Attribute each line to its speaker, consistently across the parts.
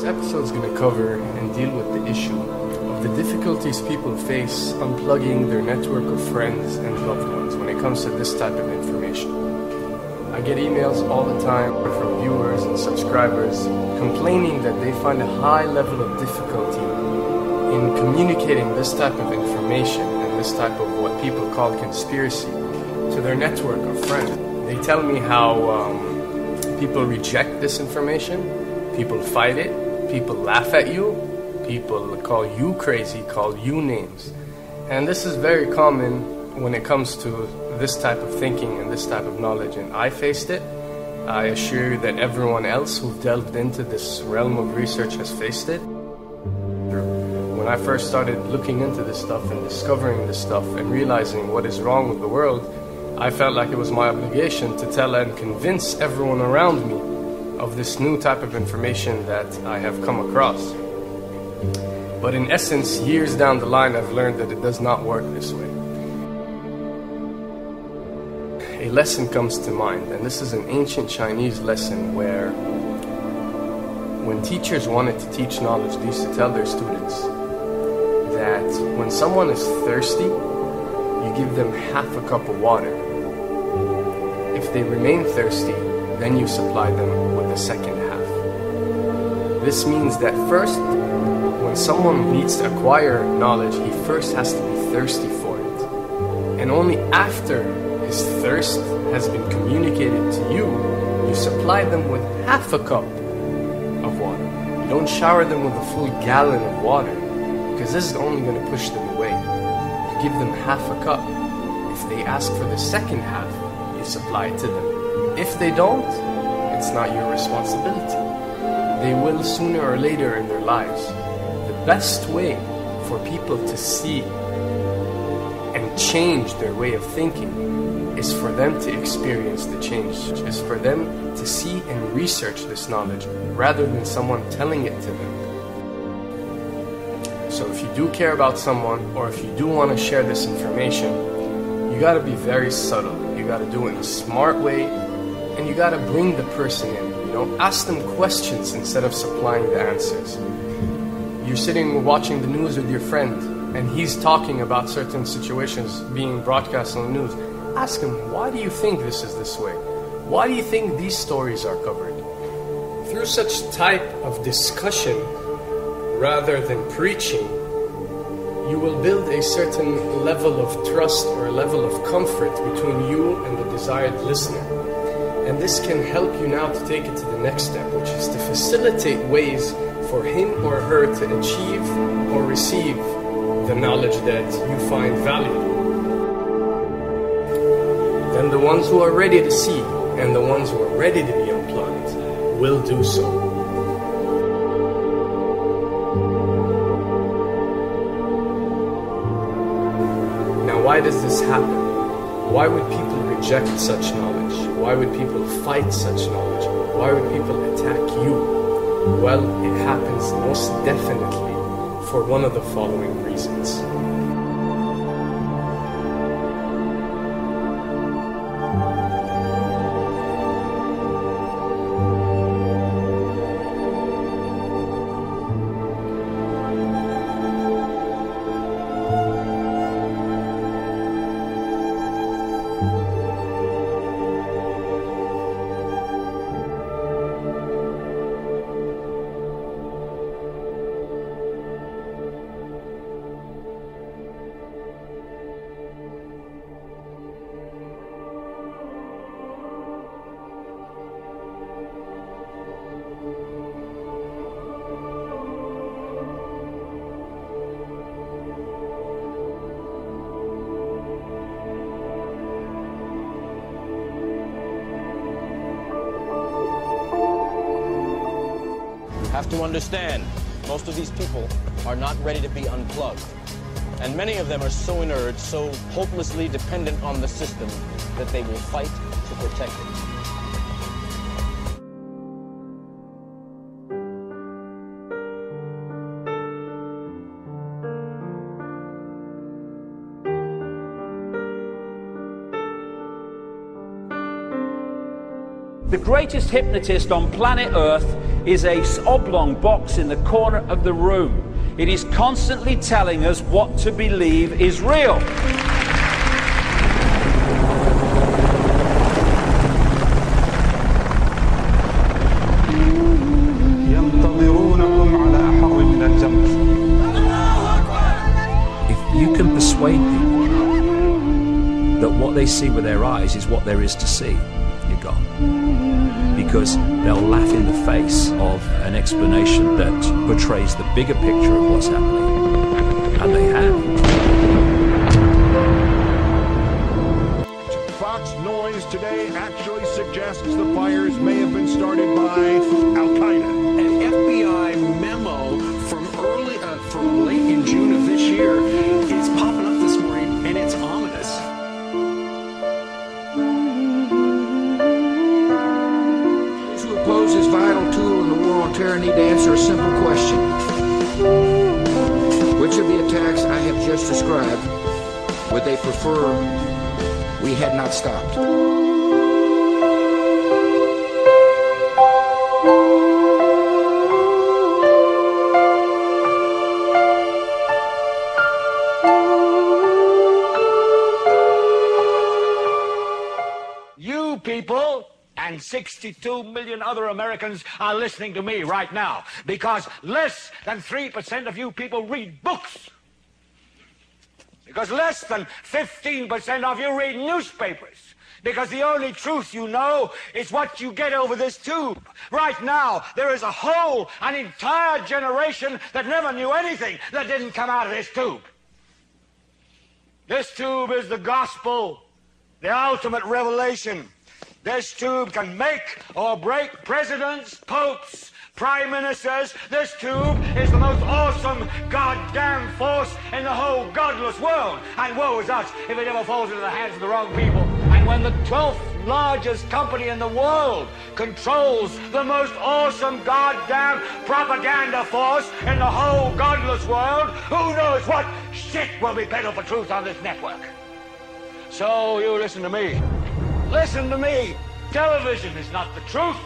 Speaker 1: This episode is going to cover and deal with the issue of the difficulties people face unplugging their network of friends and loved ones when it comes to this type of information. I get emails all the time from viewers and subscribers complaining that they find a high level of difficulty in communicating this type of information and this type of what people call conspiracy to their network of friends. They tell me how people reject this information. People fight it, people laugh at you, people call you crazy, call you names. And this is very common when it comes to this type of thinking and this type of knowledge, and I faced it. I assure you that everyone else who delved into this realm of research has faced it. When I first started looking into this stuff and discovering this stuff and realizing what is wrong with the world, I felt like it was my obligation to tell and convince everyone around me of this new type of information that I have come across. But in essence, years down the line, I've learned that it does not work this way. A lesson comes to mind, and this is an ancient Chinese lesson where when teachers wanted to teach knowledge, they used to tell their students that when someone is thirsty, you give them half a cup of water. If they remain thirsty, then you supply them with the second half. This means that first, when someone needs to acquire knowledge, he first has to be thirsty for it. And only after his thirst has been communicated to you, you supply them with half a cup of water. You don't shower them with a full gallon of water, because this is only going to push them away. You give them half a cup. If they ask for the second half, you supply it to them. If they don't, it's not your responsibility. They will sooner or later in their lives. The best way for people to see and change their way of thinking is for them to experience the change, is for them to see and research this knowledge rather than someone telling it to them. So if you do care about someone, or if you do want to share this information, you got to be very subtle. You got to do it in a smart way, and you got to bring the person in. Ask them questions instead of supplying the answers. You're sitting watching the news with your friend, and he's talking about certain situations being broadcast on the news. Ask him, why do you think this is this way? Why do you think these stories are covered? Through such type of discussion, rather than preaching, you will build a certain level of trust or a level of comfort between you and the desired listener. And this can help you now to take it to the next step, which is to facilitate ways for him or her to achieve or receive the knowledge that you find valuable. Then the ones who are ready to see and the ones who are ready to be unplugged will do so. Now, why does this happen? Why would people reject such knowledge? Why would people fight such knowledge? Why would people attack you? Well, it happens most definitely for one of the following reasons.
Speaker 2: Have to understand, most of these people are not ready to be unplugged. And many of them are so inert, so hopelessly dependent on the system that they will fight to protect it.
Speaker 3: The greatest hypnotist on planet Earth is a oblong box in the corner of the room. It is constantly telling us what to believe is real.
Speaker 4: If you can persuade people that what they see with their eyes is what there is to see, you're gone. Because they'll laugh in the face of an explanation that portrays the bigger picture of what's happening. And they have.
Speaker 5: Fox noise today actually suggests the fires may have been started by Al-Qaeda.
Speaker 6: An FBI memo from late in June of this year is popping up this morning, and it's ominous.
Speaker 7: Those who oppose this vital tool in the war on terror need to answer a simple question. Which of the attacks I have just described would they prefer we had not stopped?
Speaker 6: You people and 62 million other Americans are listening to me right now because less than 3% of you people read books. Because less than 15% of you read newspapers. Because the only truth you know is what you get over this tube. Right now, there is an entire generation that never knew anything that didn't come out of this tube. This tube is the gospel, the ultimate revelation. This tube can make or break presidents, popes, prime ministers. This tube is the most awesome goddamn force in the whole godless world. And woe is us if it ever falls into the hands of the wrong people. And when the 12th largest company in the world controls the most awesome goddamn propaganda force in the whole godless world, who knows what shit will be peddled for truth on this network. So you listen to me. Listen to me. Television is not the truth.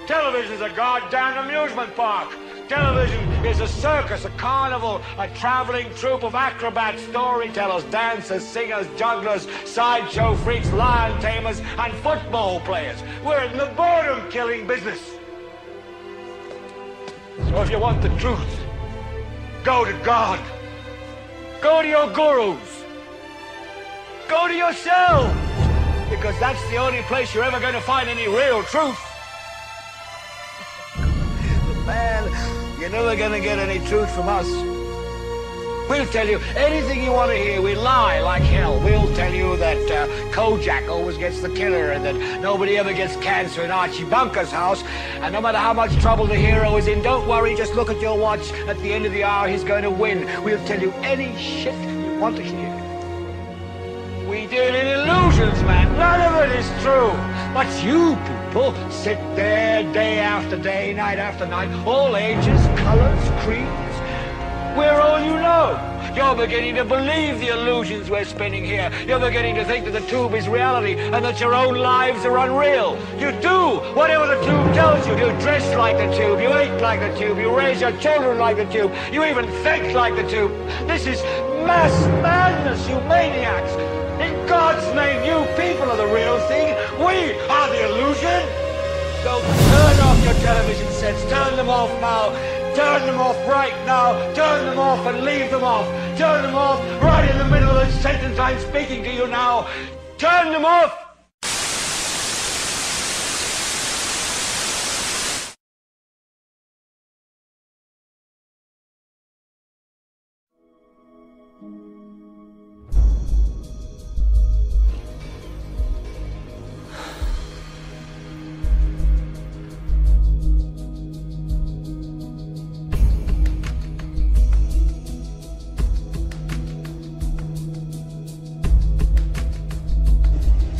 Speaker 6: Television is a goddamn amusement park. Television is a circus, a carnival, a traveling troupe of acrobats, storytellers, dancers, singers, jugglers, sideshow freaks, lion tamers, and football players. We're in the boredom-killing business. So if you want the truth, go to God. Go to your gurus. Go to yourself. Because that's the only place you're ever going to find any real truth. But man, you're never going to get any truth from us. We'll tell you anything you want to hear. We lie like hell. We'll tell you that Kojak always gets the killer and that nobody ever gets cancer in Archie Bunker's house. And no matter how much trouble the hero is in, don't worry, just look at your watch. At the end of the hour, he's going to win. We'll tell you any shit you want to hear. We deal in illusions, man. None of it is true. But you people sit there day after day, night after night, all ages, colors, creeds. We're all you know. You're beginning to believe the illusions we're spinning here. You're beginning to think that the tube is reality and that your own lives are unreal. You do whatever the tube tells you. You dress like the tube. You eat like the tube. You raise your children like the tube. You even think like the tube. This is mass madness, you maniacs. In God's name, you people are the real thing. We are the illusion. So turn off your television sets. Turn them off now. Turn them off right now. Turn them off and leave them off. Turn them off right in the middle of the sentence I'm speaking to you now. Turn them off.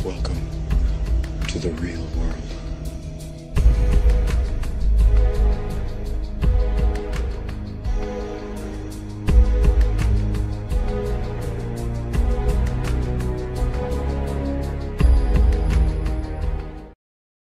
Speaker 8: Welcome to the real world.